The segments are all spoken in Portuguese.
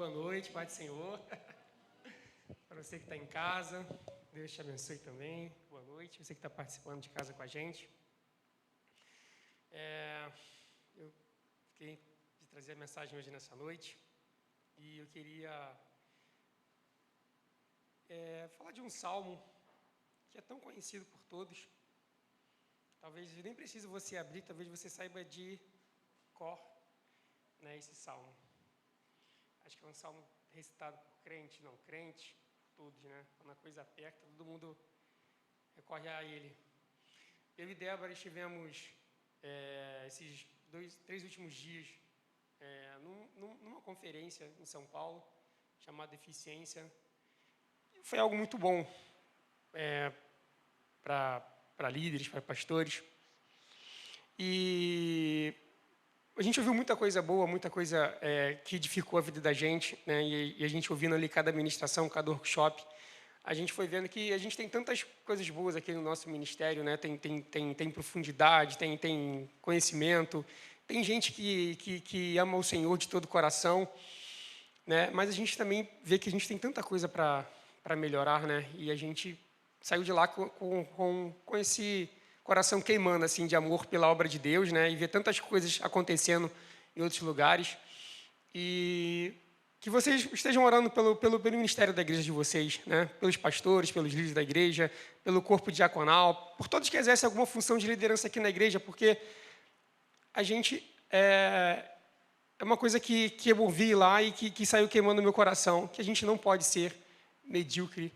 boa noite, Pai do Senhor. Para você que está em casa, Deus te abençoe também. Boa noite, você que está participando de casa com a gente. Eu fiquei de trazer a mensagem hoje nessa noite e eu queria falar de um salmo que é tão conhecido por todos. Talvez nem precise você abrir, talvez você saiba de cor, né, esse salmo. Acho que é um salmo recitado por crente, não crente, todos, né? Quando a coisa aperta, todo mundo recorre a ele. Eu e Débora estivemos esses 3 últimos dias numa conferência em São Paulo, chamada Eficiência. Foi algo muito bom para líderes, para pastores. E a gente ouviu muita coisa boa, muita coisa que edificou a vida da gente, né? E a gente ouvindo ali cada ministração, cada workshop, a gente foi vendo que a gente tem tantas coisas boas aqui no nosso ministério, né? Tem profundidade, tem conhecimento, tem gente que ama o Senhor de todo o coração, né? Mas a gente também vê que a gente tem tanta coisa para melhorar, né? E a gente saiu de lá com esse coração queimando assim de amor pela obra de Deus, né? E ver tantas coisas acontecendo em outros lugares. E que vocês estejam orando pelo ministério da igreja de vocês, né? Pelos pastores, pelos líderes da igreja, pelo corpo diaconal, por todos que exercem alguma função de liderança aqui na igreja, porque a gente é uma coisa que eu ouvi lá e que saiu queimando no meu coração, que a gente não pode ser medíocre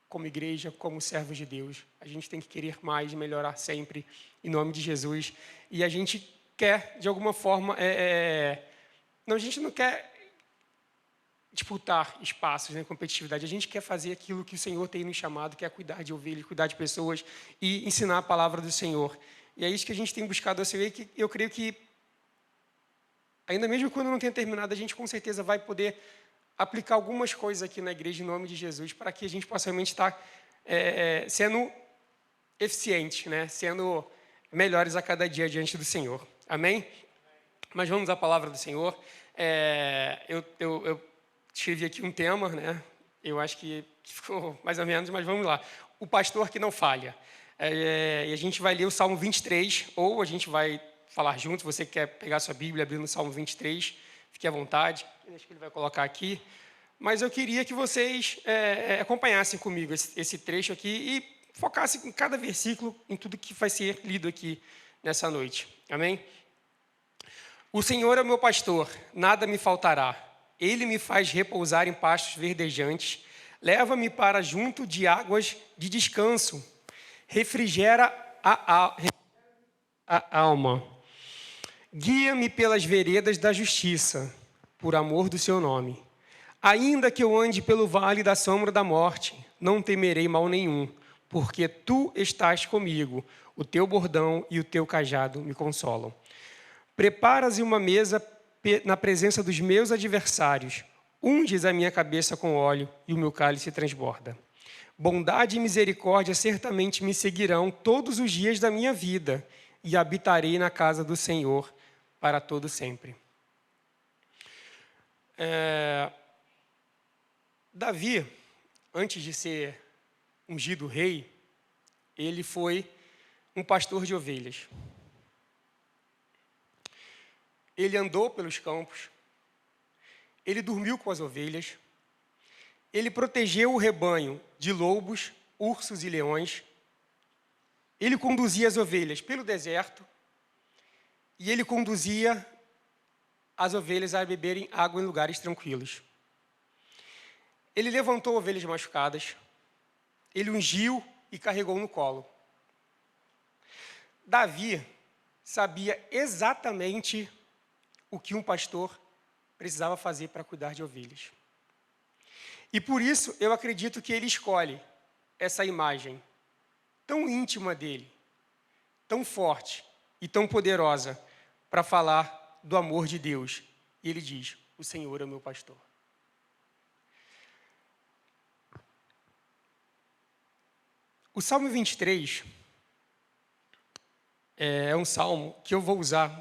como igreja, como servos de Deus. A gente tem que querer mais e melhorar sempre, em nome de Jesus. E a gente quer, de alguma forma, a gente não quer disputar espaços, né, competitividade. A gente quer fazer aquilo que o Senhor tem nos chamado, que é cuidar de ovelhas, cuidar de pessoas e ensinar a palavra do Senhor. E é isso que a gente tem buscado a ser, que eu creio que, ainda mesmo quando não tenha terminado, a gente com certeza vai poder aplicar algumas coisas aqui na igreja em nome de Jesus, para que a gente possa realmente estar sendo eficiente, né? Sendo melhores a cada dia diante do Senhor. Amém? Mas vamos à palavra do Senhor. Eu escrevi aqui um tema, né? Eu acho que ficou mais ou menos, mas vamos lá. O pastor que não falha. E a gente vai ler o Salmo 23, ou a gente vai falar junto. Se você quer pegar sua Bíblia, abrir no Salmo 23, fique à vontade. Acho que ele vai colocar aqui. Mas eu queria que vocês acompanhassem comigo esse trecho aqui e focassem em cada versículo, em tudo que vai ser lido aqui nessa noite. Amém? O Senhor é o meu pastor, nada me faltará. Ele me faz repousar em pastos verdejantes, leva-me para junto de águas de descanso, refrigera a alma. Guia-me pelas veredas da justiça, por amor do seu nome. Ainda que eu ande pelo vale da sombra da morte, não temerei mal nenhum, porque tu estás comigo, o teu bordão e o teu cajado me consolam. Preparas uma mesa na presença dos meus adversários, unges a minha cabeça com óleo e o meu cálice transborda. Bondade e misericórdia certamente me seguirão todos os dias da minha vida, e habitarei na casa do Senhor para todo sempre. Davi, antes de ser ungido rei, ele foi um pastor de ovelhas. Ele andou pelos campos, ele dormiu com as ovelhas, ele protegeu o rebanho de lobos, ursos e leões, ele conduzia as ovelhas pelo deserto e ele conduzia as ovelhas a beberem água em lugares tranquilos. Ele levantou ovelhas machucadas, ele ungiu e carregou no colo. Davi sabia exatamente o que um pastor precisava fazer para cuidar de ovelhas. E por isso eu acredito que ele escolhe essa imagem tão íntima dele, tão forte e tão poderosa para falar do amor de Deus. E ele diz: o Senhor é o meu pastor. O Salmo 23 é um salmo que eu vou usar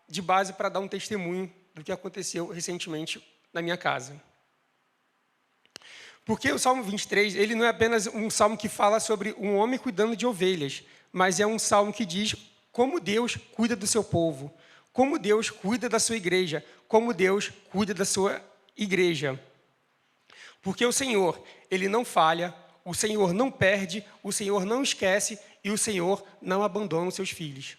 de base para dar um testemunho do que aconteceu recentemente na minha casa. Porque o Salmo 23, ele não é apenas um salmo que fala sobre um homem cuidando de ovelhas, mas é um salmo que diz como Deus cuida do seu povo, como Deus cuida da sua igreja, como Deus cuida da sua igreja. Porque o Senhor, ele não falha, o Senhor não perde, o Senhor não esquece e o Senhor não abandona os seus filhos.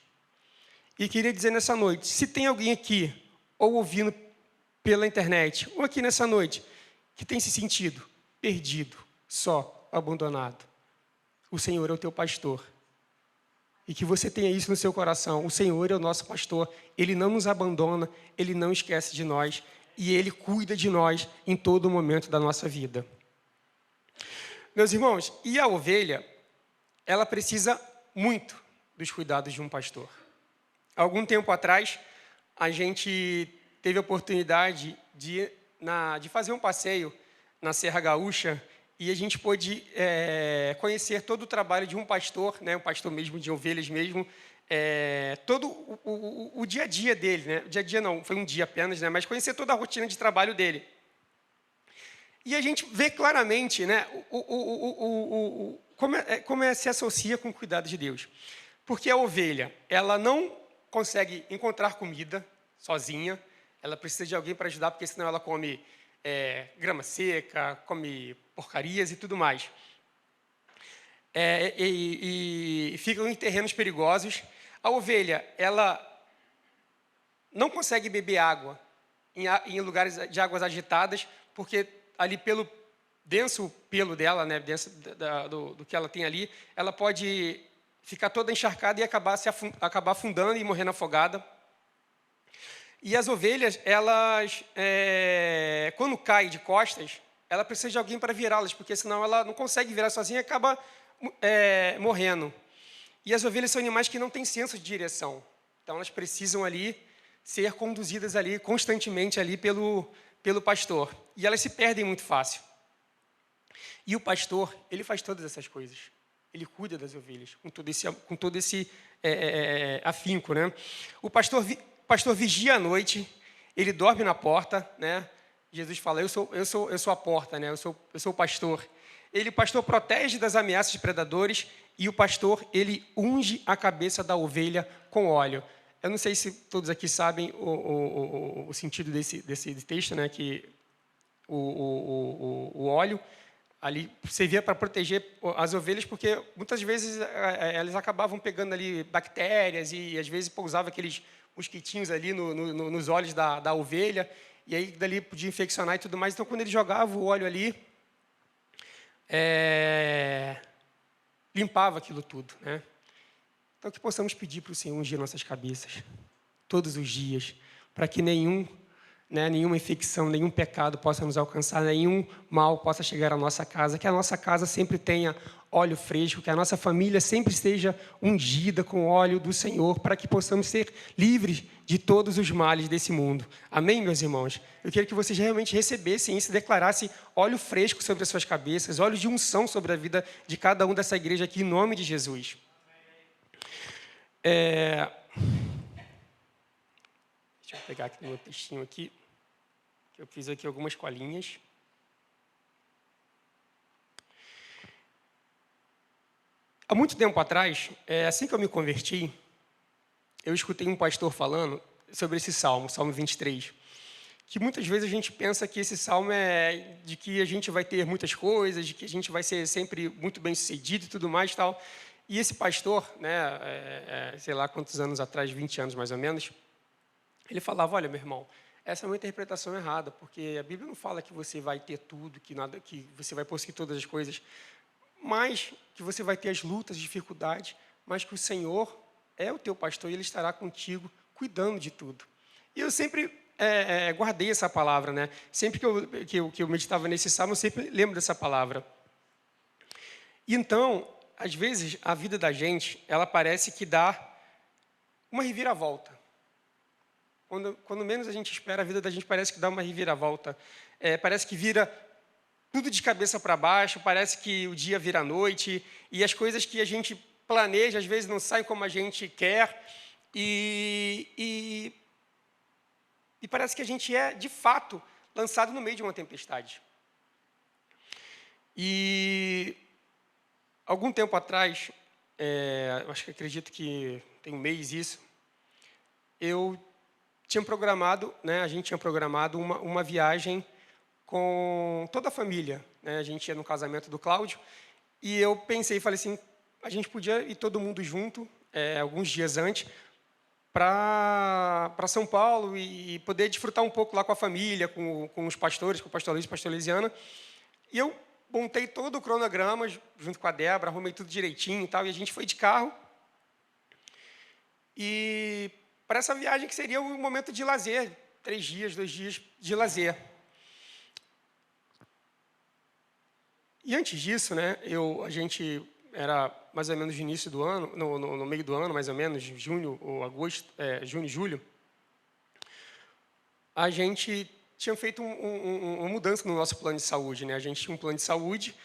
E queria dizer nessa noite, se tem alguém aqui, ou ouvindo pela internet, ou aqui nessa noite, que tem se sentido perdido, só, abandonado, o Senhor é o teu pastor. E que você tenha isso no seu coração. O Senhor é o nosso pastor. Ele não nos abandona, Ele não esquece de nós. E Ele cuida de nós em todo momento da nossa vida. Meus irmãos, e a ovelha, ela precisa muito dos cuidados de um pastor. Algum tempo atrás, a gente teve a oportunidade de fazer um passeio na Serra Gaúcha, e a gente pôde conhecer todo o trabalho de um pastor, né, um pastor mesmo de ovelhas mesmo, todo o dia a dia dele, né, o dia a dia não, foi um dia apenas, né, mas conhecer toda a rotina de trabalho dele. E a gente vê claramente, né, como se associa com o cuidado de Deus. Porque a ovelha, ela não consegue encontrar comida sozinha, ela precisa de alguém para ajudar, porque senão ela come grama seca, come porcarias e tudo mais. E ficam em terrenos perigosos. A ovelha, ela não consegue beber água em lugares de águas agitadas, porque ali pelo denso pelo dela, né, denso do que ela tem ali, ela pode ficar toda encharcada e acabar afundando e morrendo afogada. E as ovelhas, elas, quando caem de costas, ela precisa de alguém para virá-las, porque senão ela não consegue virar sozinha e acaba morrendo. E as ovelhas são animais que não têm senso de direção. Então, elas precisam ali ser conduzidas ali constantemente ali pelo pastor. E elas se perdem muito fácil. E o pastor, ele faz todas essas coisas. Ele cuida das ovelhas, com todo esse afinco, né? O pastor vigia à noite, ele dorme na porta, né? Jesus fala, eu sou a porta, né? Eu sou o pastor. O pastor protege das ameaças de predadores e o pastor, ele unge a cabeça da ovelha com óleo. Eu não sei se todos aqui sabem o sentido desse texto, né? Que o óleo ali servia para proteger as ovelhas, porque muitas vezes elas acabavam pegando ali bactérias e às vezes pousava aqueles mosquitinhos ali nos olhos da ovelha, e aí dali podia infeccionar e tudo mais. Então, quando ele jogava o óleo ali, limpava aquilo tudo, né? Então, que possamos pedir para o Senhor ungir nossas cabeças, todos os dias, para que nenhuma infecção, nenhum pecado possa nos alcançar, nenhum mal possa chegar à nossa casa, que a nossa casa sempre tenha óleo fresco, que a nossa família sempre esteja ungida com o óleo do Senhor, para que possamos ser livres de todos os males desse mundo. Amém, meus irmãos? Eu queria que vocês realmente recebessem isso, declarassem óleo fresco sobre as suas cabeças, óleo de unção sobre a vida de cada um dessa igreja aqui, em nome de Jesus. Deixa eu pegar aqui no meu textinho aqui, que eu fiz aqui algumas colinhas. Há muito tempo atrás, assim que eu me converti, eu escutei um pastor falando sobre esse salmo, Salmo 23, que muitas vezes a gente pensa que esse salmo é de que a gente vai ter muitas coisas, de que a gente vai ser sempre muito bem-sucedido e tudo mais e tal. E esse pastor, né, sei lá quantos anos atrás, 20 anos mais ou menos, ele falava, olha, meu irmão, essa é uma interpretação errada, porque a Bíblia não fala que você vai ter tudo, que você vai possuir todas as coisas, mas que você vai ter as lutas, dificuldades, mas que o Senhor é o teu pastor e Ele estará contigo, cuidando de tudo. E eu sempre guardei essa palavra, né? Sempre que eu meditava nesse salmo, eu sempre lembro dessa palavra. E então, às vezes, a vida da gente, ela parece que dá uma reviravolta. Quando menos a gente espera, a vida da gente parece que dá uma reviravolta. Parece que vira tudo de cabeça para baixo, parece que o dia vira noite, e as coisas que a gente planeja, às vezes, não saem como a gente quer, e parece que a gente de fato, lançado no meio de uma tempestade. E algum tempo atrás, acredito que tem um mês isso, eu tinha programado, né, a gente tinha programado uma viagem com toda a família, né, a gente ia no casamento do Cláudio, e eu pensei, falei assim, a gente podia ir todo mundo junto, alguns dias antes, para São Paulo e poder desfrutar um pouco lá com a família, com os pastores, com o pastor Luiz e a pastor Lisiana. E eu montei todo o cronograma junto com a Débora, arrumei tudo direitinho e tal, e a gente foi de carro. E para essa viagem que seria um momento de lazer, 3 dias, 2 dias de lazer. E antes disso, né, a gente era mais ou menos no início do ano, no meio do ano, mais ou menos, junho ou agosto, junho e julho, a gente tinha feito uma mudança no nosso plano de saúde, né? A gente tinha um plano de saúde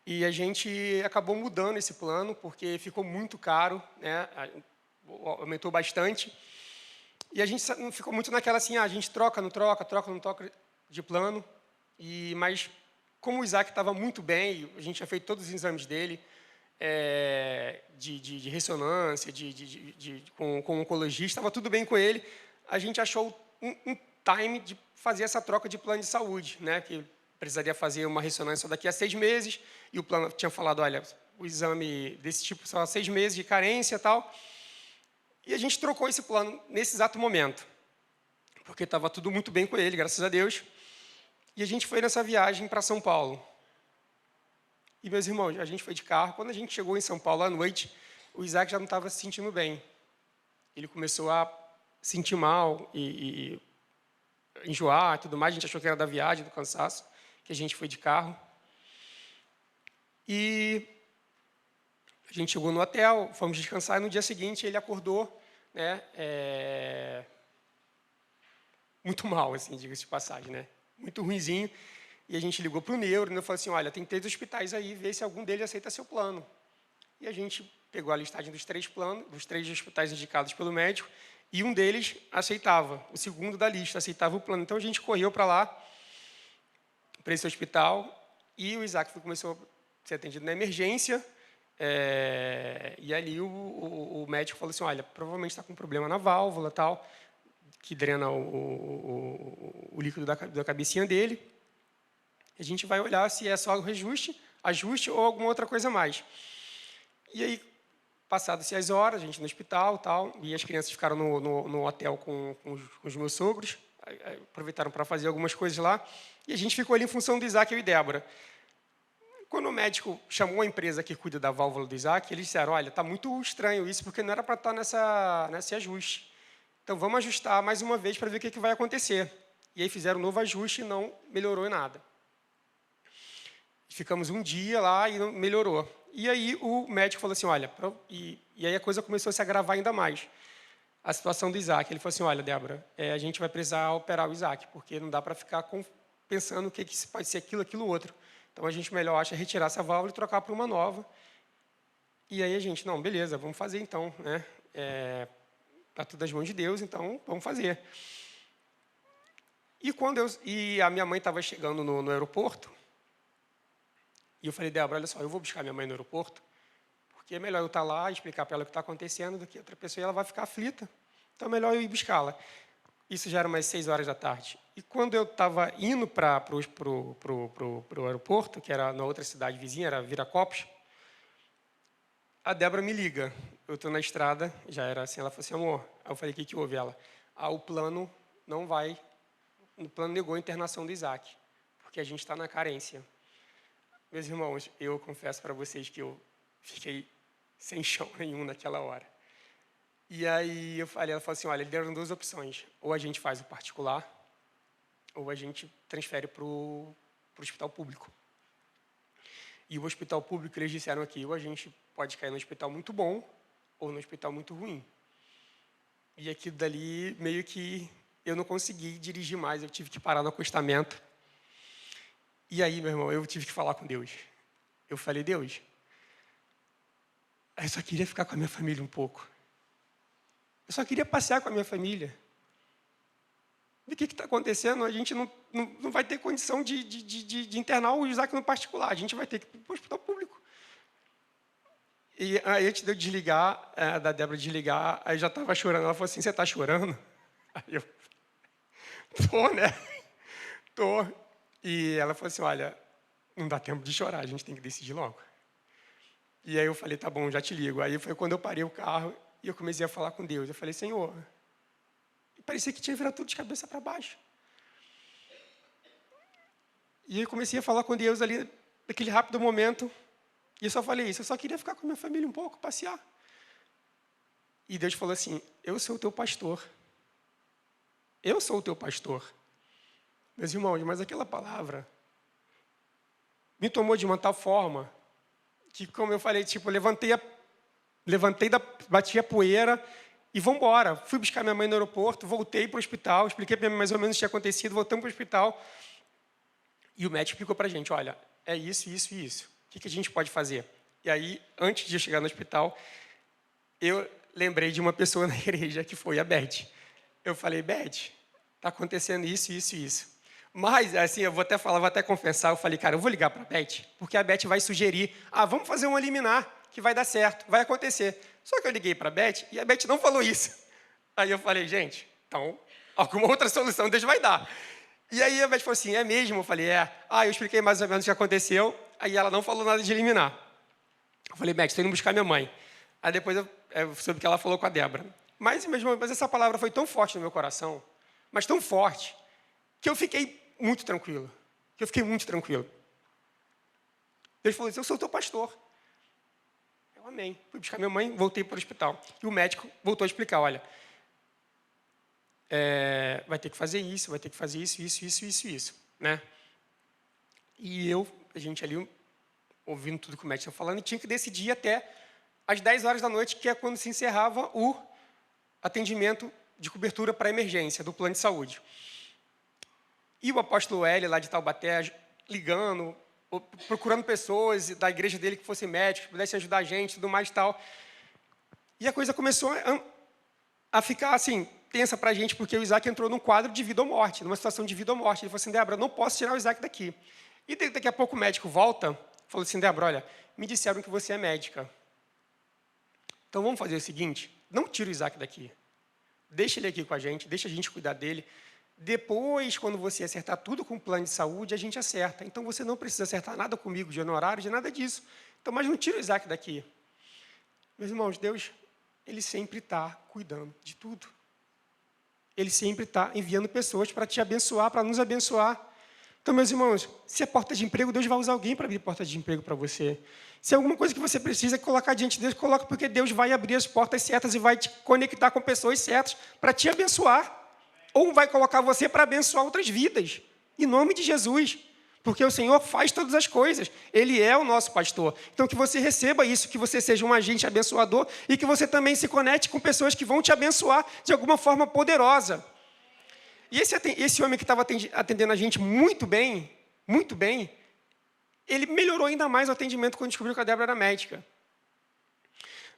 e a gente acabou mudando esse plano porque ficou muito caro, né? Aumentou bastante. E a gente ficou muito naquela assim, a gente troca, não troca de plano. Mas como o Isaac estava muito bem, a gente tinha feito todos os exames dele, de ressonância, com o oncologista, estava tudo bem com ele, a gente achou um time de fazer essa troca de plano de saúde, né, que precisaria fazer uma ressonância daqui a 6 meses, e o plano tinha falado, olha, o exame desse tipo só 6 meses de carência e tal, e a gente trocou esse plano nesse exato momento, porque estava tudo muito bem com ele, graças a Deus, e a gente foi nessa viagem para São Paulo. E, meus irmãos, a gente foi de carro. Quando a gente chegou em São Paulo à noite, o Isaac já não estava se sentindo bem. Ele começou a sentir mal e enjoar e tudo mais. A gente achou que era da viagem, do cansaço, que a gente foi de carro. E a gente chegou no hotel, fomos descansar, e no dia seguinte ele acordou, né, muito mal, assim, diga-se de passagem, né? Muito ruinzinho. E a gente ligou para o neuro, e falou assim, olha, tem 3 hospitais aí, vê se algum deles aceita seu plano. E a gente pegou a listagem dos 3 planos, dos 3 hospitais indicados pelo médico, e um deles aceitava, o segundo da lista aceitava o plano. Então a gente correu para lá, para esse hospital, e o Isaac começou a ser atendido na emergência, e ali o médico falou assim, olha, provavelmente está com um problema na válvula, tal, que drena o líquido da cabecinha dele. A gente vai olhar se é só o ajuste ou alguma outra coisa a mais. E aí, passadas-se as horas, a gente no hospital, tal, e as crianças ficaram no hotel com os meus sogros, aproveitaram para fazer algumas coisas lá, e a gente ficou ali em função do Isaac, eu e Débora. Quando o médico chamou a empresa que cuida da válvula do Isaac, eles disseram, olha, está muito estranho isso, porque não era para estar nesse ajuste. Então, vamos ajustar mais uma vez para ver o que vai acontecer. E aí fizeram um novo ajuste e não melhorou em nada. Ficamos um dia lá e não melhorou. E aí o médico falou assim, olha, e aí a coisa começou a se agravar ainda mais. A situação do Isaac, ele falou assim, olha, Débora, a gente vai precisar operar o Isaac, porque não dá para ficar pensando o que pode ser aquilo, outro. Então, a gente melhor acha retirar essa válvula e trocar para uma nova. E aí a gente, não, beleza, vamos fazer então, né? Está tudo nas mãos de Deus, então vamos fazer. E a minha mãe estava chegando no aeroporto, e eu falei, Débora, olha só, eu vou buscar minha mãe no aeroporto, porque é melhor eu estar lá e explicar para ela o que está acontecendo do que outra pessoa, e ela vai ficar aflita. Então, é melhor eu ir buscá-la. Isso já era umas 6 horas da tarde. E quando eu estava indo para o aeroporto, que era na outra cidade vizinha, era Viracopos, a Débora me liga. Eu estou na estrada, já era assim, ela falou assim, amor. Aí eu falei, o que houve? Ela, o plano não vai, o plano negou a internação do Isaac, porque a gente está na carência. Meus irmãos, eu confesso para vocês que eu fiquei sem chão nenhum naquela hora. E aí ela falou assim, olha, deram 2 opções. Ou a gente faz o particular, ou a gente transfere para o hospital público. E o hospital público, eles disseram aqui, ou a gente pode cair no hospital muito bom, ou no hospital muito ruim. E aquilo dali, meio que eu não consegui dirigir mais, eu tive que parar no acostamento. E aí, meu irmão, eu tive que falar com Deus. Eu falei, Deus, eu só queria ficar com a minha família um pouco. Eu só queria passear com a minha família. do que está acontecendo, a gente não vai ter condição de internar o Isaac no particular, a gente vai ter que ir para o hospital público. E aí, antes de eu desligar, da Débora desligar, aí já estava chorando. Ela falou assim, você está chorando? Aí eu, tô, né? Tô. E ela falou assim, olha, não dá tempo de chorar, a gente tem que decidir logo. E aí eu falei, tá bom, já te ligo. Aí foi quando eu parei o carro e eu comecei a falar com Deus. Eu falei, Senhor, parecia que tinha virado tudo de cabeça para baixo. E eu comecei a falar com Deus ali, naquele rápido momento. E eu só falei isso, eu só queria ficar com a minha família um pouco, passear. E Deus falou assim, eu sou o teu pastor. Eu sou o teu pastor. Meus irmãos, mas aquela palavra me tomou de uma tal forma que, como eu falei, tipo, bati a poeira e vamos embora. Fui buscar minha mãe no aeroporto, voltei para o hospital, expliquei para minha mãe mais ou menos o que tinha acontecido, voltamos para o hospital. E o médico explicou para a gente, olha, é isso, isso e isso. O que a gente pode fazer? E aí, antes de eu chegar no hospital, eu lembrei de uma pessoa na igreja, que foi a Beth. Eu falei, Beth, está acontecendo isso, isso e isso. Mas, assim, eu vou até confessar, eu falei, cara, eu vou ligar para a Beth, porque a Beth vai sugerir, vamos fazer um liminar, que vai dar certo, vai acontecer. Só que eu liguei para a Beth, e a Beth não falou isso. Aí eu falei, gente, então, alguma outra solução Deus vai dar. E aí a Beth falou assim, é mesmo? Eu falei, é. Eu expliquei mais ou menos o que aconteceu, aí ela não falou nada de eliminar. Eu falei, Beth, estou indo buscar minha mãe. Aí depois eu soube que ela falou com a Débora. Mas essa palavra foi tão forte no meu coração, mas tão forte, que eu fiquei muito tranquilo. Deus falou assim, eu sou o teu pastor. Eu amém. Fui buscar minha mãe, voltei para o hospital. E o médico voltou a explicar, olha, vai ter que fazer isso, vai ter que fazer isso, isso, né? E a gente ali, ouvindo tudo que o médico estava falando, e tinha que decidir até às 10 horas da noite, que é quando se encerrava o atendimento de cobertura para emergência do plano de saúde. E o apóstolo Hélio, lá de Taubaté, ligando, procurando pessoas da igreja dele que fossem médicos, que pudessem ajudar a gente, tudo mais e tal. E a coisa começou a ficar assim, tensa para a gente, porque o Isaac entrou num quadro de vida ou morte, numa situação de vida ou morte. Ele falou assim, Débora, não posso tirar o Isaac daqui. E daqui a pouco o médico volta, falou assim, Débora, olha, me disseram que você é médica. Então vamos fazer o seguinte, não tira o Isaac daqui. Deixa ele aqui com a gente, deixa a gente cuidar dele. Depois, quando você acertar tudo com o plano de saúde, a gente acerta. Então você não precisa acertar nada comigo de honorário, de nada disso. Então, mas não tira o Isaac daqui. Meus irmãos, Deus, Ele sempre está cuidando de tudo. Ele sempre está enviando pessoas para te abençoar, para nos abençoar. Então, meus irmãos, se é porta de emprego, Deus vai usar alguém para abrir porta de emprego para você. Se é alguma coisa que você precisa colocar diante de Deus, coloca, porque Deus vai abrir as portas certas e vai te conectar com pessoas certas para te abençoar. Ou vai colocar você para abençoar outras vidas. Em nome de Jesus. Porque o Senhor faz todas as coisas. Ele é o nosso pastor. Então, que você receba isso, que você seja um agente abençoador e que você também se conecte com pessoas que vão te abençoar de alguma forma poderosa. E esse homem que estava atendendo a gente muito bem, ele melhorou ainda mais o atendimento quando descobriu que a Débora era médica.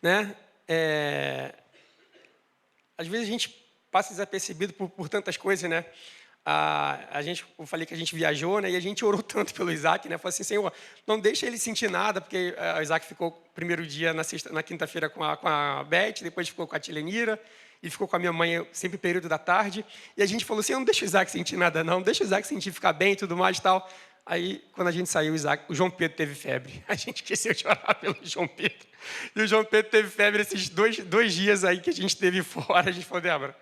Né? Às vezes a gente passa desapercebido por tantas coisas, né? Eu falei que a gente viajou, né? E a gente orou tanto pelo Isaac, né? Falei assim, Senhor, não deixa ele sentir nada, porque o Isaac ficou primeiro dia na quinta-feira com a Beth, depois ficou com a Tilenira, e ficou com a minha mãe sempre período da tarde. E a gente falou assim, não deixa o Isaac sentir nada, não, deixa o Isaac sentir ficar bem e tudo mais e tal. Aí, quando a gente saiu, o João Pedro teve febre. A gente esqueceu de orar pelo João Pedro. E o João Pedro teve febre esses dois dias aí que a gente esteve fora. A gente falou, Débora,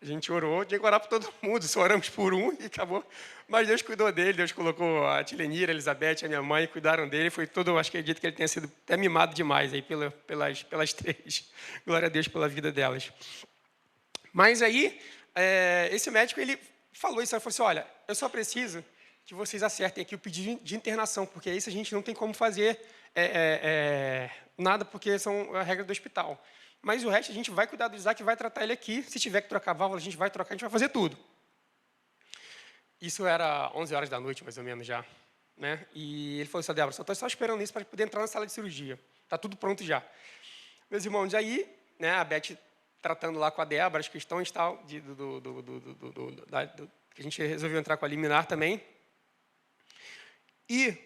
a gente orou, tinha que orar por todo mundo, só oramos por um e acabou. Mas Deus cuidou dele, Deus colocou a Tilenira, a Elizabeth, a minha mãe, cuidaram dele. Foi todo, acho que acredito que ele tenha sido até mimado demais aí pelas três. Glória a Deus pela vida delas. Mas aí, esse médico, ele falou isso, ele falou assim, olha, eu só preciso que vocês acertem aqui o pedido de internação, porque isso a gente não tem como fazer nada, porque são a regra do hospital. Mas o resto a gente vai cuidar do Isaac e vai tratar ele aqui. Se tiver que trocar válvula, a gente vai trocar, a gente vai fazer tudo. Isso era 11 horas da noite, mais ou menos, já. Né? E ele falou assim, Débora, só estou esperando isso para poder entrar na sala de cirurgia. Está tudo pronto já. Meus irmãos, aí, né, a Beth tratando lá com a Débora as questões tal, A gente resolveu entrar com a liminar também. E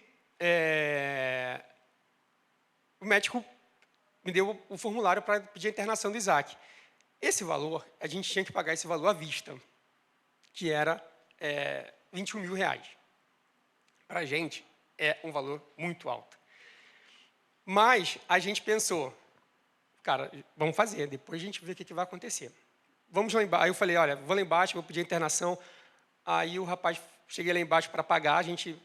o médico me deu o formulário para pedir a internação do Isaac. Esse valor, a gente tinha que pagar esse valor à vista, que era 21 mil reais. Para a gente, é um valor muito alto. Mas a gente pensou, cara, vamos fazer, depois a gente vê o que vai acontecer. Vamos lá embaixo. Aí eu falei, olha, vou lá embaixo, vou pedir a internação. Aí o rapaz, cheguei lá embaixo para pagar, a gente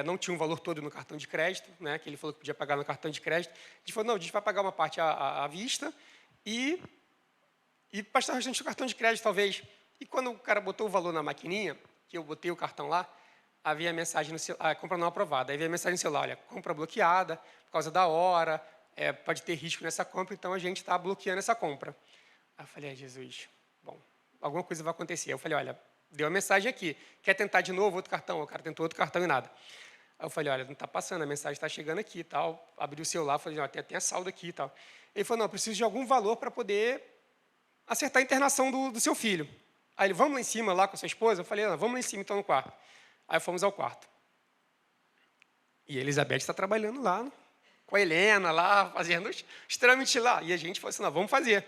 não tinha um valor todo no cartão de crédito, né, que ele falou que podia pagar no cartão de crédito. A gente falou, não, a gente vai pagar uma parte à vista e passar o restante do cartão de crédito, talvez. E quando o cara botou o valor na maquininha, que eu botei o cartão lá, havia a mensagem no celular, compra não aprovada. Aí havia a mensagem no celular, olha, compra bloqueada, por causa da hora, pode ter risco nessa compra, então a gente está bloqueando essa compra. Aí eu falei, Jesus, bom, alguma coisa vai acontecer. Eu falei, olha, deu a mensagem aqui, quer tentar de novo outro cartão? O cara tentou outro cartão e nada. Aí eu falei, olha, não está passando, a mensagem está chegando aqui e tal. Abri o celular, falei, olha, tem a saldo aqui e tal. Ele falou, não, eu preciso de algum valor para poder acertar a internação do seu filho. Aí ele, vamos lá em cima, lá com a sua esposa? Eu falei, não, vamos lá em cima, então, no quarto. Aí fomos ao quarto. E a Elizabeth está trabalhando lá, com a Helena lá, fazendo os trâmites lá. E a gente falou assim, não, vamos fazer.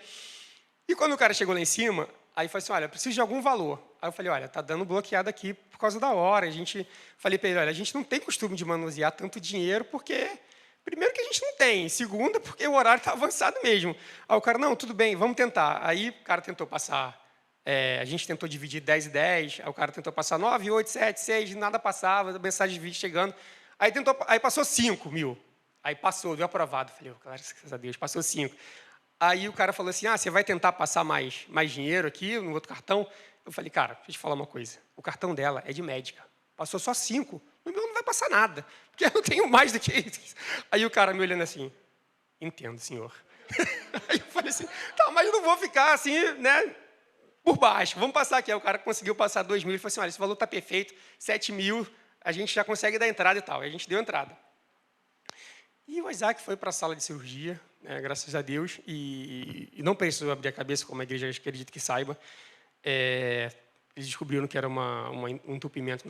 E quando o cara chegou lá em cima, aí falou assim, olha, preciso de algum valor. Aí eu falei, olha, está dando bloqueado aqui por causa da hora. Falei para ele, olha, a gente não tem costume de manusear tanto dinheiro, porque, primeiro, que a gente não tem. Segundo, porque o horário está avançado mesmo. Aí o cara, não, tudo bem, vamos tentar. Aí o cara tentou passar, a gente tentou dividir 10 e 10, aí o cara tentou passar 9, 8, 7, 6, nada passava, mensagem de vídeo chegando. Aí passou 5 mil. Aí passou, deu aprovado. Falei, graças a Deus, passou 5. Aí o cara falou assim, você vai tentar passar mais dinheiro aqui no outro cartão? Eu falei, cara, deixa eu te falar uma coisa. O cartão dela é de médica. Passou só 5. No meu não vai passar nada, porque eu não tenho mais do que isso. Aí o cara me olhando assim, entendo, senhor. Aí eu falei assim, tá, mas eu não vou ficar assim, né, por baixo. Vamos passar aqui. Aí o cara conseguiu passar 2 mil. Ele falou assim, olha, esse valor está perfeito, 7 mil, a gente já consegue dar entrada e tal. Aí a gente deu entrada. E o Isaac foi para a sala de cirurgia, né, graças a Deus, e não precisou abrir a cabeça, como a igreja acredita que saiba. Eles descobriram que era um entupimento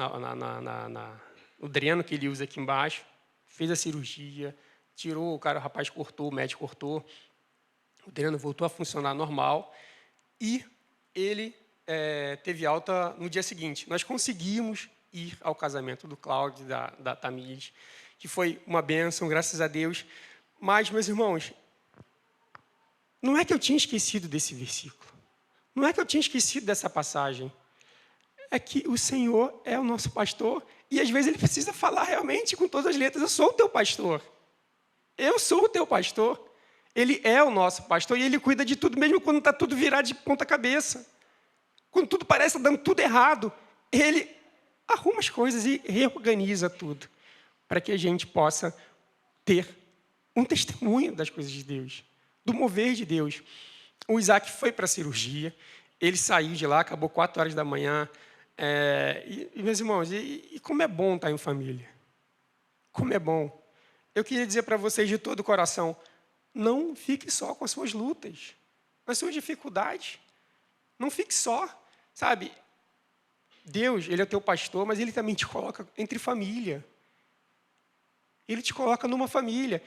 no dreno que ele usa aqui embaixo. Fez a cirurgia, tirou, o rapaz cortou, o médico cortou. O dreno voltou a funcionar normal. E ele teve alta no dia seguinte. Nós conseguimos ir ao casamento do Cláudio e da Tamires, que foi uma bênção, graças a Deus. Mas, meus irmãos, não é que eu tinha esquecido desse versículo. Não é que eu tinha esquecido dessa passagem. É que o Senhor é o nosso pastor e, às vezes, Ele precisa falar realmente com todas as letras. Eu sou o teu pastor. Eu sou o teu pastor. Ele é o nosso pastor e Ele cuida de tudo, mesmo quando está tudo virado de ponta cabeça. Quando tudo parece estar dando tudo errado, Ele arruma as coisas e reorganiza tudo, para que a gente possa ter um testemunho das coisas de Deus, do mover de Deus. O Isaac foi para a cirurgia, ele saiu de lá, acabou 4 horas da manhã. Meus irmãos, e como é bom estar em família. Como é bom. Eu queria dizer para vocês de todo o coração, não fique só com as suas lutas, com as suas dificuldades. Não fique só, sabe? Deus, Ele é teu pastor, mas Ele também te coloca entre família. Ele te coloca numa família.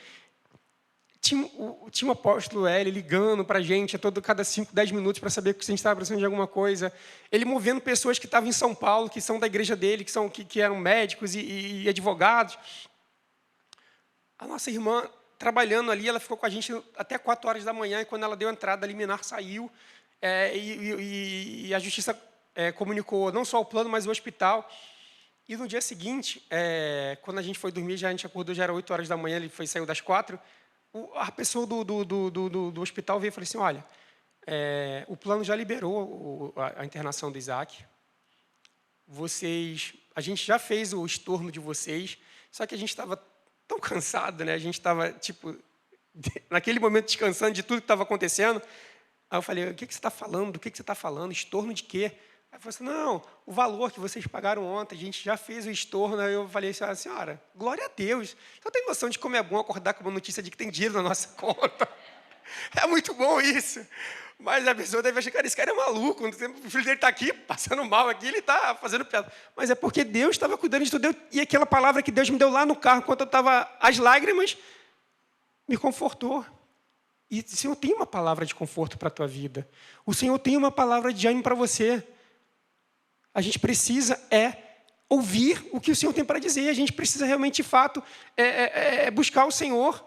Tinha o apóstolo L ligando para a gente cada 5, 10 minutos para saber se a gente estava precisando de alguma coisa. Ele movendo pessoas que estavam em São Paulo, que são da igreja dele, que eram médicos e advogados. A nossa irmã, trabalhando ali, ela ficou com a gente até 4 horas da manhã, e quando ela deu entrada, a liminar saiu, e a justiça comunicou não só o plano, mas o hospital. E no dia seguinte, quando a gente foi dormir, a gente acordou, já era 8 horas da manhã, ele saiu das 4, a pessoa do hospital veio e falou assim, olha, o plano já liberou a internação do Isaac, a gente já fez o estorno de vocês, só que a gente estava tão cansado, né? A gente estava, naquele momento, descansando de tudo que estava acontecendo. Aí eu falei, o que você está falando? Do que você está falando? Estorno de quê? Aí falou assim, não, o valor que vocês pagaram ontem, a gente já fez o estorno. Aí eu falei assim, senhora, glória a Deus. Você tem noção de como é bom acordar com uma notícia de que tem dinheiro na nossa conta? É muito bom isso. Mas a pessoa deve achar, cara, esse cara é maluco. O filho dele está aqui, passando mal aqui, ele está fazendo piada. Mas é porque Deus estava cuidando de tudo. E aquela palavra que Deus me deu lá no carro, quando eu estava às lágrimas, me confortou. E o Senhor tem uma palavra de conforto para a tua vida. O Senhor tem uma palavra de ânimo para você. A gente precisa ouvir o que o Senhor tem para dizer. A gente precisa realmente, de fato, buscar o Senhor,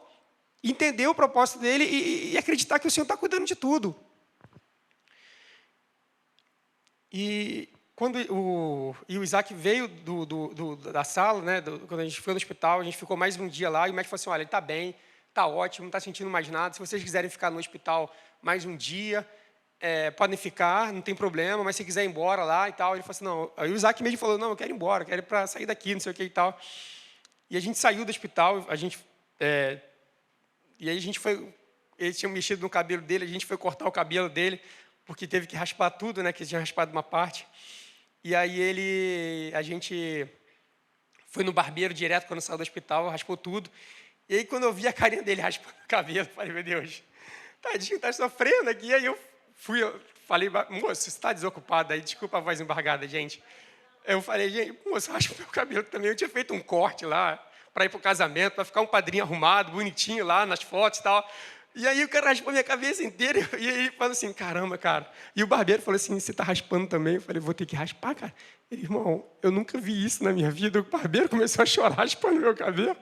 entender o propósito dele e acreditar que o Senhor está cuidando de tudo. E quando o Isaac veio da sala, né, quando a gente foi no hospital, a gente ficou mais um dia lá, e o médico falou assim, olha, ele está bem, está ótimo, não está sentindo mais nada, se vocês quiserem ficar no hospital mais um dia, podem ficar, não tem problema, mas se quiser ir embora lá e tal, ele falou assim, não, aí o Isaac mesmo falou, não, eu quero ir embora, eu quero ir para sair daqui, não sei o que e tal. E a gente saiu do hospital, e aí a gente foi, eles tinham mexido no cabelo dele, a gente foi cortar o cabelo dele, porque teve que raspar tudo, né, que tinha raspado uma parte. E aí a gente foi no barbeiro direto quando saiu do hospital, raspou tudo. E aí quando eu vi a carinha dele raspando o cabelo, eu falei, meu Deus, tadinho, está sofrendo aqui. Aí eu falei, moço, você está desocupado aí? Desculpa a voz embargada, gente. Eu falei, gente, moço, raspa o meu cabelo também. Eu tinha feito um corte lá para ir para o casamento, para ficar um padrinho arrumado, bonitinho lá nas fotos e tal. E aí o cara raspou minha cabeça inteira, e aí ele falou assim, caramba, cara. E o barbeiro falou assim, você está raspando também? Eu falei, vou ter que raspar, cara. Ele, irmão, eu nunca vi isso na minha vida. O barbeiro começou a chorar, raspando meu cabelo.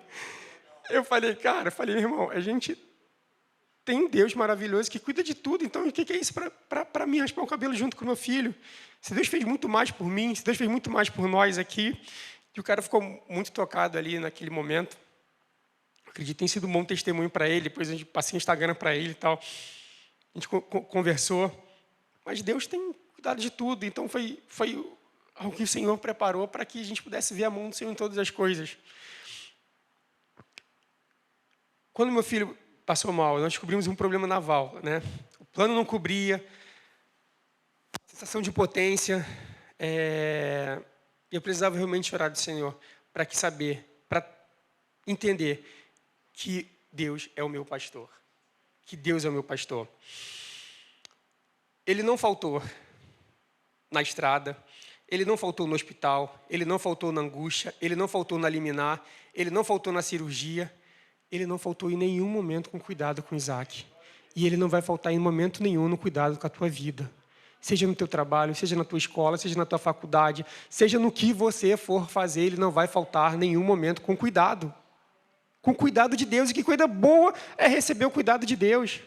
Eu falei, irmão, a gente tem um Deus maravilhoso que cuida de tudo, então o que é isso para mim raspar o cabelo junto com meu filho? Se Deus fez muito mais por mim, se Deus fez muito mais por nós aqui, que o cara ficou muito tocado ali naquele momento. Acredito que tem sido um bom testemunho para ele. Depois a gente passei o Instagram para ele e tal. A gente conversou. Mas Deus tem cuidado de tudo. Então foi algo que o Senhor preparou para que a gente pudesse ver a mão do Senhor em todas as coisas. Quando meu filho passou mal, nós descobrimos um problema na válvula, né? O plano não cobria. Sensação de impotência. Eu precisava realmente orar do Senhor para entender que Deus é o meu pastor. Que Deus é o meu pastor. Ele não faltou na estrada, ele não faltou no hospital, ele não faltou na angústia, ele não faltou na liminar, ele não faltou na cirurgia, ele não faltou em nenhum momento com cuidado com Isaac. E ele não vai faltar em momento nenhum no cuidado com a tua vida. Seja no teu trabalho, seja na tua escola, seja na tua faculdade, seja no que você for fazer, ele não vai faltar em nenhum momento com cuidado. Com cuidado de Deus. E que coisa boa é receber o cuidado de Deus.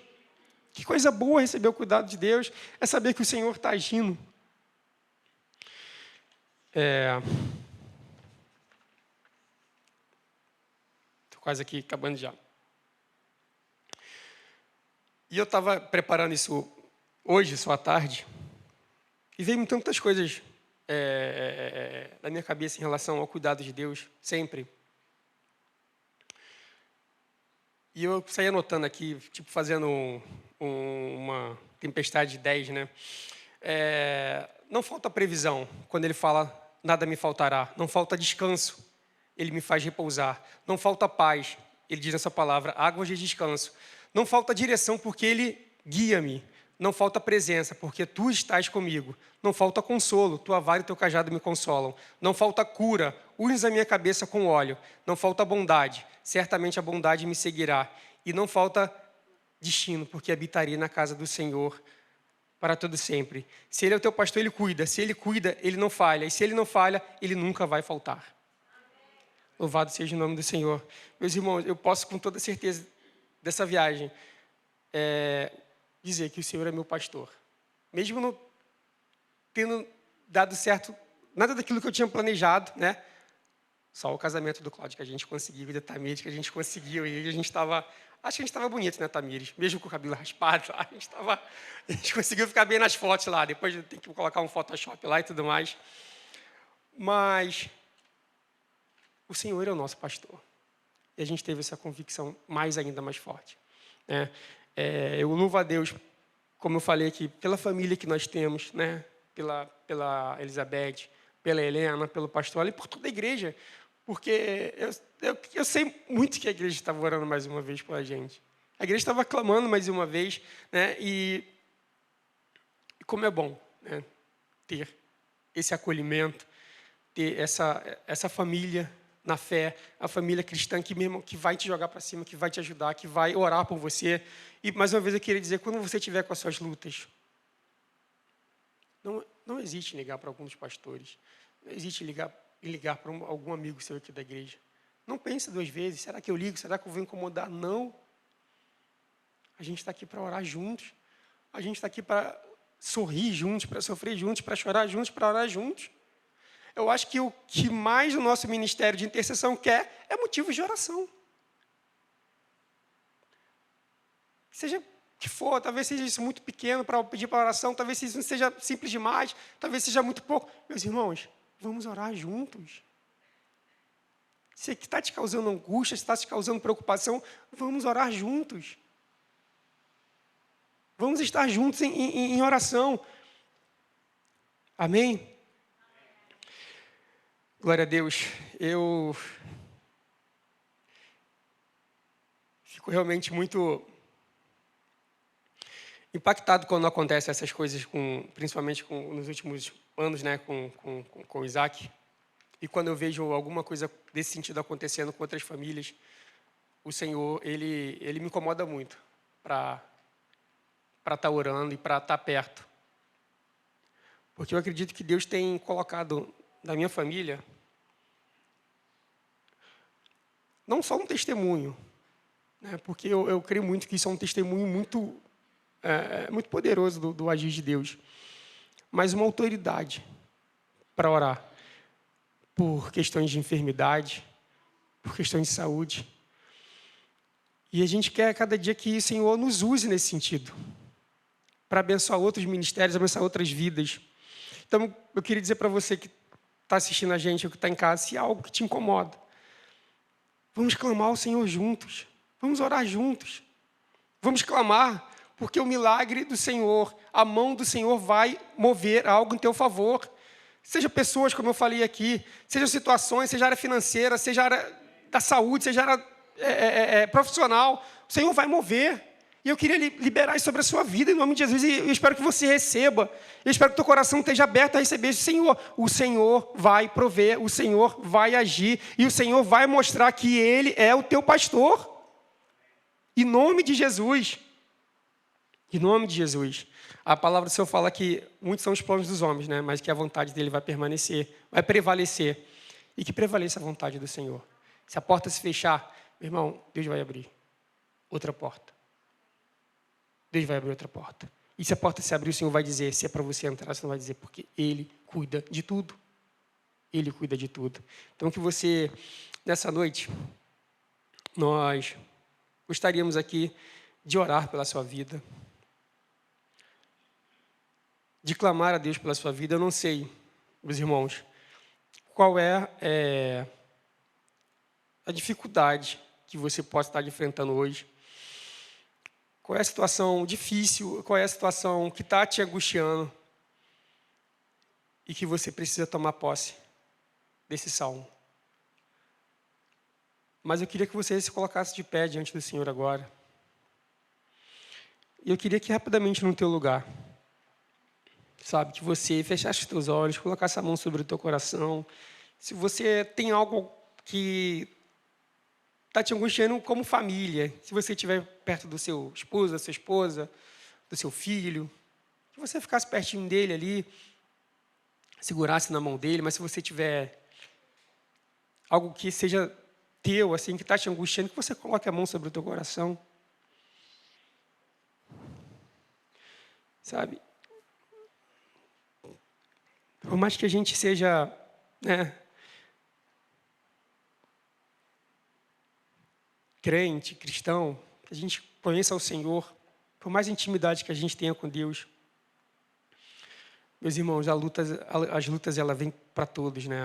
Que coisa boa é receber o cuidado de Deus. É saber que o Senhor está agindo. Estou quase aqui, acabando já. E eu estava preparando isso hoje, só à tarde, e veio tantas coisas na minha cabeça em relação ao cuidado de Deus, sempre. E eu saí anotando aqui, tipo fazendo uma tempestade de 10, né? Não falta previsão quando ele fala, nada me faltará. Não falta descanso, ele me faz repousar. Não falta paz, ele diz nessa palavra, águas de descanso. Não falta direção, porque ele guia-me. Não falta presença, porque tu estás comigo. Não falta consolo, tua vara e teu cajado me consolam. Não falta cura, unges a minha cabeça com óleo. Não falta bondade, certamente a bondade me seguirá. E não falta destino, porque habitarei na casa do Senhor para todo sempre. Se ele é o teu pastor, ele cuida. Se ele cuida, ele não falha. E se ele não falha, ele nunca vai faltar. Louvado seja o nome do Senhor. Meus irmãos, eu posso com toda certeza dessa viagem dizer que o Senhor é meu pastor. Mesmo não tendo dado certo nada daquilo que eu tinha planejado, né? Só o casamento do Cláudio que a gente conseguiu, e da Tamires que a gente conseguiu, e a gente estava... Acho que a gente estava bonito, né, Tamires? Mesmo com o cabelo raspado, a gente conseguiu ficar bem nas fotos lá. Depois tem que colocar um Photoshop lá e tudo mais. Mas o Senhor é o nosso pastor. E a gente teve essa convicção ainda mais forte, né? Eu louvo a Deus, como eu falei aqui, pela família que nós temos, né? Pela Elizabeth, pela Helena, pelo pastor e por toda a igreja. Porque eu sei muito que a igreja estava orando mais uma vez pela gente. A igreja estava clamando mais uma vez, né? E como é bom, né, ter esse acolhimento, ter essa família na fé, a família cristã que mesmo que vai te jogar para cima, que vai te ajudar, que vai orar por você. E mais uma vez eu queria dizer, quando você estiver com as suas lutas, não existe ligar para alguns pastores, não existe ligar para algum amigo seu aqui da igreja. Não pense duas vezes, será que eu ligo, será que eu vou incomodar? Não. A gente está aqui para orar juntos, a gente está aqui para sorrir juntos, para sofrer juntos, para chorar juntos, para orar juntos. Eu acho que o que mais o nosso ministério de intercessão quer é motivos de oração. Seja que for, talvez seja isso muito pequeno para pedir para oração, talvez isso não seja simples demais, talvez seja muito pouco. Meus irmãos, vamos orar juntos. Se está te causando angústia, se está te causando preocupação, vamos orar juntos. Vamos estar juntos em oração. Amém? Glória a Deus. Eu fico realmente muito impactado quando acontecem essas coisas, principalmente nos últimos anos, né, com o Isaac. E quando eu vejo alguma coisa desse sentido acontecendo com outras famílias, o Senhor, ele me incomoda muito para estar orando e para estar perto. Porque eu acredito que Deus tem colocado na minha família não só um testemunho, né, porque eu creio muito que isso é um testemunho muito poderoso do agir de Deus, mas uma autoridade para orar por questões de enfermidade, por questões de saúde. E a gente quer cada dia que o Senhor nos use nesse sentido, para abençoar outros ministérios, abençoar outras vidas. Então, eu queria dizer para você que está assistindo a gente, ou que está em casa, se há algo que te incomoda, vamos clamar ao Senhor juntos, vamos orar juntos, vamos clamar, porque o milagre do Senhor, a mão do Senhor vai mover algo em teu favor. Seja pessoas, como eu falei aqui, seja situações, seja área financeira, seja área da saúde, seja área profissional, o Senhor vai mover. E eu queria liberar isso sobre a sua vida, em nome de Jesus, e eu espero que você receba. Eu espero que teu coração esteja aberto a receber esse Senhor. O Senhor vai prover, o Senhor vai agir, e o Senhor vai mostrar que Ele é o teu pastor. Em nome de Jesus. Em nome de Jesus. A palavra do Senhor fala que muitos são os planos dos homens, né? Mas que a vontade dele vai permanecer, vai prevalecer. E que prevaleça a vontade do Senhor. Se a porta se fechar, meu irmão, Deus vai abrir outra porta. Deus vai abrir outra porta. E se a porta se abrir, o Senhor vai dizer, se é para você entrar, você não vai dizer, porque Ele cuida de tudo. Ele cuida de tudo. Então, que você, nessa noite, nós gostaríamos aqui de orar pela sua vida, de clamar a Deus pela sua vida. Eu não sei, meus irmãos, qual é a dificuldade que você possa estar enfrentando hoje. Qual é a situação difícil, qual é a situação que está te angustiando e que você precisa tomar posse desse salmo. Mas eu queria que você se colocasse de pé diante do Senhor agora. E eu queria que rapidamente no teu lugar, sabe, que você fechasse os teus olhos, colocasse a mão sobre o teu coração. Se você tem algo que está te angustiando como família, se você estiver perto do seu esposo, da sua esposa, do seu filho, que você ficasse pertinho dele ali, segurasse na mão dele, mas se você tiver algo que seja teu, assim, que está te angustiando, que você coloque a mão sobre o teu coração. Sabe? Por mais que a gente seja, né, crente, cristão, que a gente conheça o Senhor, por mais intimidade que a gente tenha com Deus, meus irmãos, as lutas elas vêm para todos, né?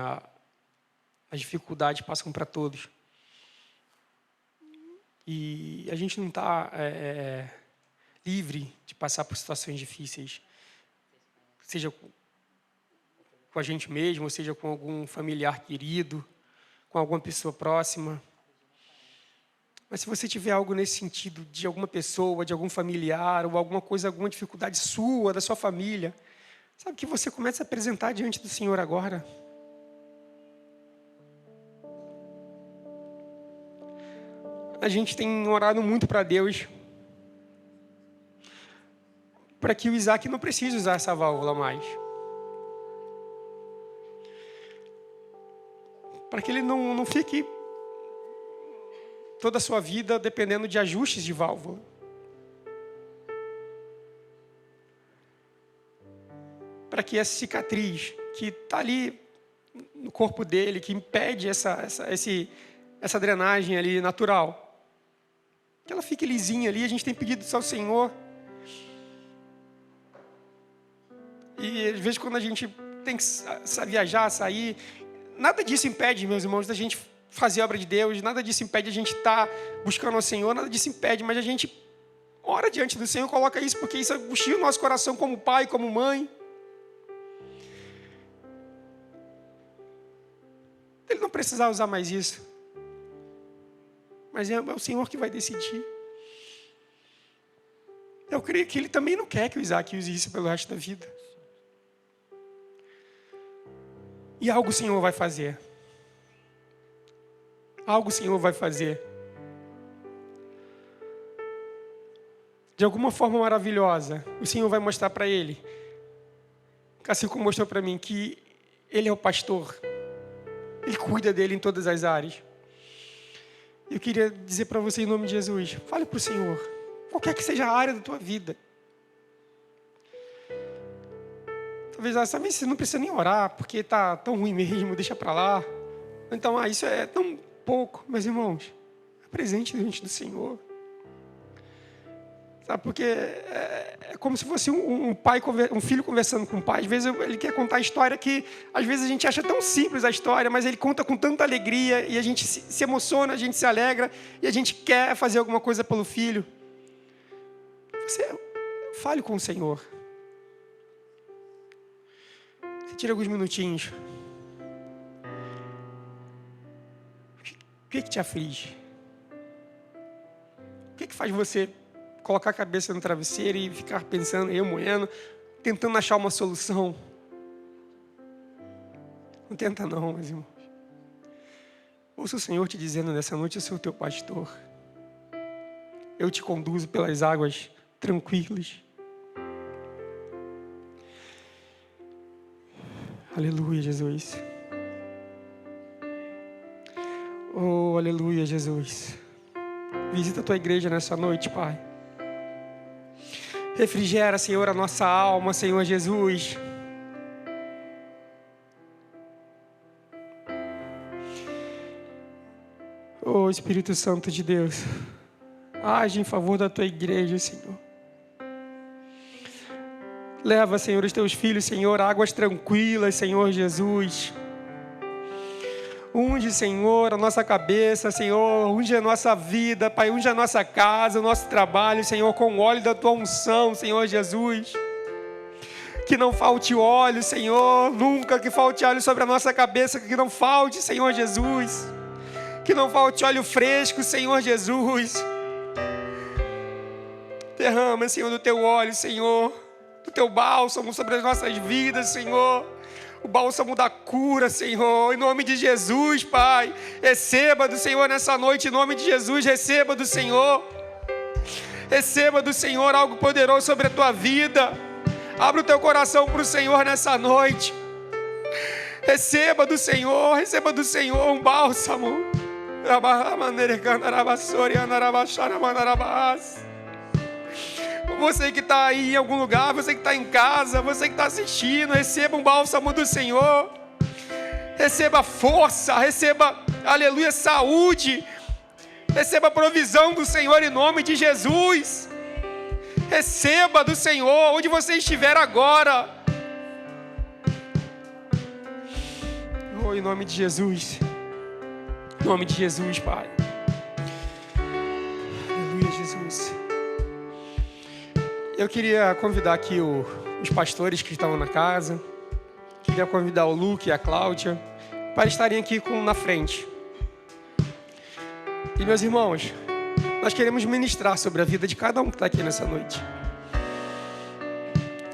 As dificuldades passam para todos. E a gente não está livre de passar por situações difíceis, seja com a gente mesmo, ou seja com algum familiar querido, com alguma pessoa próxima. Mas se você tiver algo nesse sentido, de alguma pessoa, de algum familiar, ou alguma coisa, alguma dificuldade sua, da sua família, sabe que você começa a apresentar diante do Senhor agora. A gente tem orado muito para Deus, para que o Isaac não precise usar essa válvula mais. Para que ele não fique toda a sua vida dependendo de ajustes de válvula. Para que essa cicatriz que está ali no corpo dele, que impede essa drenagem ali natural, que ela fique lisinha ali. A gente tem pedido isso ao Senhor. E às vezes quando a gente tem que viajar, sair, nada disso impede, meus irmãos, da gente fazer a obra de Deus, nada disso impede a gente estar buscando ao Senhor, nada disso impede, mas a gente ora diante do Senhor, coloca isso, porque isso angustia o nosso coração como pai, como mãe. Ele não precisar usar mais isso, mas é o Senhor que vai decidir. Eu creio que Ele também não quer que o Isaac use isso pelo resto da vida. E algo o Senhor vai fazer. Algo o Senhor vai fazer. De alguma forma maravilhosa, o Senhor vai mostrar para ele, assim como mostrou para mim, que Ele é o pastor. Ele cuida dele em todas as áreas. Eu queria dizer para você em nome de Jesus, fale para o Senhor, qualquer que seja a área da tua vida. Talvez você não precisa nem orar, porque está tão ruim mesmo, deixa para lá. Então, isso é tão pouco. Mas, irmãos, é presente diante do Senhor. Sabe, porque é como se fosse um filho conversando com o pai. Às vezes ele quer contar a história que, às vezes a gente acha tão simples a história, mas ele conta com tanta alegria, e a gente se emociona, a gente se alegra, e a gente quer fazer alguma coisa pelo filho. Você fale com o Senhor. Você tira alguns minutinhos. O que te aflige? O que faz você colocar a cabeça no travesseiro e ficar pensando, remoendo, tentando achar uma solução? Não tenta não, meus irmãos. Ouça o Senhor te dizendo nessa noite: eu sou o teu pastor. Eu te conduzo pelas águas tranquilas. Aleluia, Jesus. Oh, aleluia, Jesus. Visita a tua igreja nessa noite, Pai. Refrigera, Senhor, a nossa alma, Senhor Jesus. Oh, Espírito Santo de Deus, age em favor da tua igreja, Senhor. Leva, Senhor, os teus filhos, Senhor, a águas tranquilas, Senhor Jesus. Unge, Senhor, a nossa cabeça, Senhor, unge a nossa vida, Pai, unge a nossa casa, o nosso trabalho, Senhor, com o óleo da tua unção, Senhor Jesus. Que não falte óleo, Senhor, nunca que falte óleo sobre a nossa cabeça, que não falte, Senhor Jesus. Que não falte óleo fresco, Senhor Jesus. Derrama, Senhor, do teu óleo, Senhor, do teu bálsamo sobre as nossas vidas, Senhor. O bálsamo da cura, Senhor, em nome de Jesus, Pai. Receba do Senhor nessa noite, em nome de Jesus, receba do Senhor. Receba do Senhor algo poderoso sobre a tua vida. Abra o teu coração para o Senhor nessa noite. Receba do Senhor um bálsamo. Você que está aí em algum lugar, você que está em casa, você que está assistindo, receba um bálsamo do Senhor. Receba força, receba, aleluia, saúde. Receba a provisão do Senhor em nome de Jesus. Receba do Senhor onde você estiver agora. Oh, em nome de Jesus. Em nome de Jesus, Pai. Aleluia, Jesus. Eu queria convidar aqui os pastores que estavam na casa. Queria convidar o Luke e a Cláudia para estarem aqui na frente. E meus irmãos, nós queremos ministrar sobre a vida de cada um que está aqui nessa noite.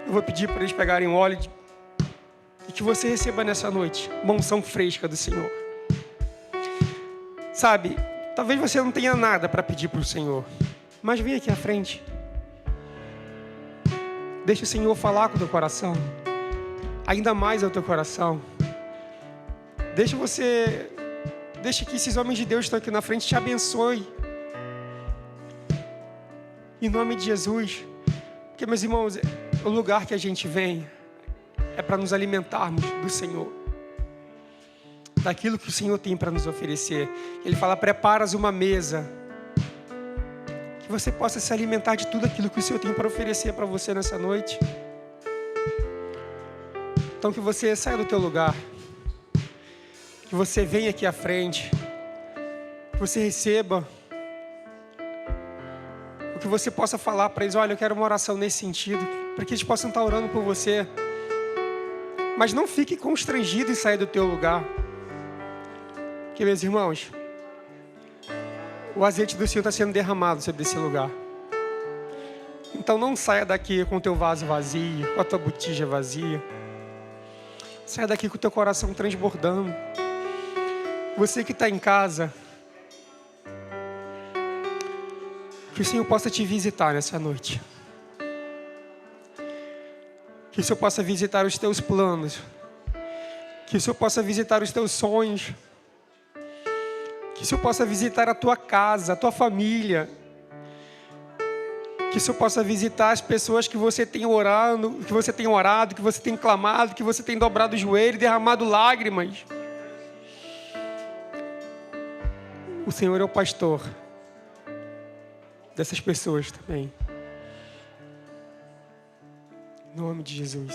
Eu vou pedir para eles pegarem o óleo e que você receba nessa noite uma unção fresca do Senhor. Sabe, talvez você não tenha nada para pedir para o Senhor, mas vem aqui à frente. Deixa o Senhor falar com o teu coração, ainda mais ao teu coração. Deixa que esses homens de Deus que estão aqui na frente te abençoe. Em nome de Jesus. Porque, meus irmãos, o lugar que a gente vem é para nos alimentarmos do Senhor, daquilo que o Senhor tem para nos oferecer. Ele fala: preparas uma mesa, que você possa se alimentar de tudo aquilo que o Senhor tem para oferecer para você nessa noite. Então que você saia do teu lugar, que você venha aqui à frente, que você receba, que você possa falar para eles: olha, eu quero uma oração nesse sentido, para que eles possam estar orando por você. Mas não fique constrangido em sair do teu lugar. Porque, meus irmãos, o azeite do Senhor está sendo derramado sobre esse lugar. Então não saia daqui com o teu vaso vazio, com a tua botija vazia. Saia daqui com o teu coração transbordando. Você que está em casa, que o Senhor possa te visitar nessa noite. Que o Senhor possa visitar os teus planos. Que o Senhor possa visitar os teus sonhos. Que o Senhor possa visitar a tua casa, a tua família. Que o Senhor possa visitar as pessoas que você tem orado, que você tem clamado, que você tem dobrado o joelho e derramado lágrimas. O Senhor é o pastor dessas pessoas também. Em nome de Jesus.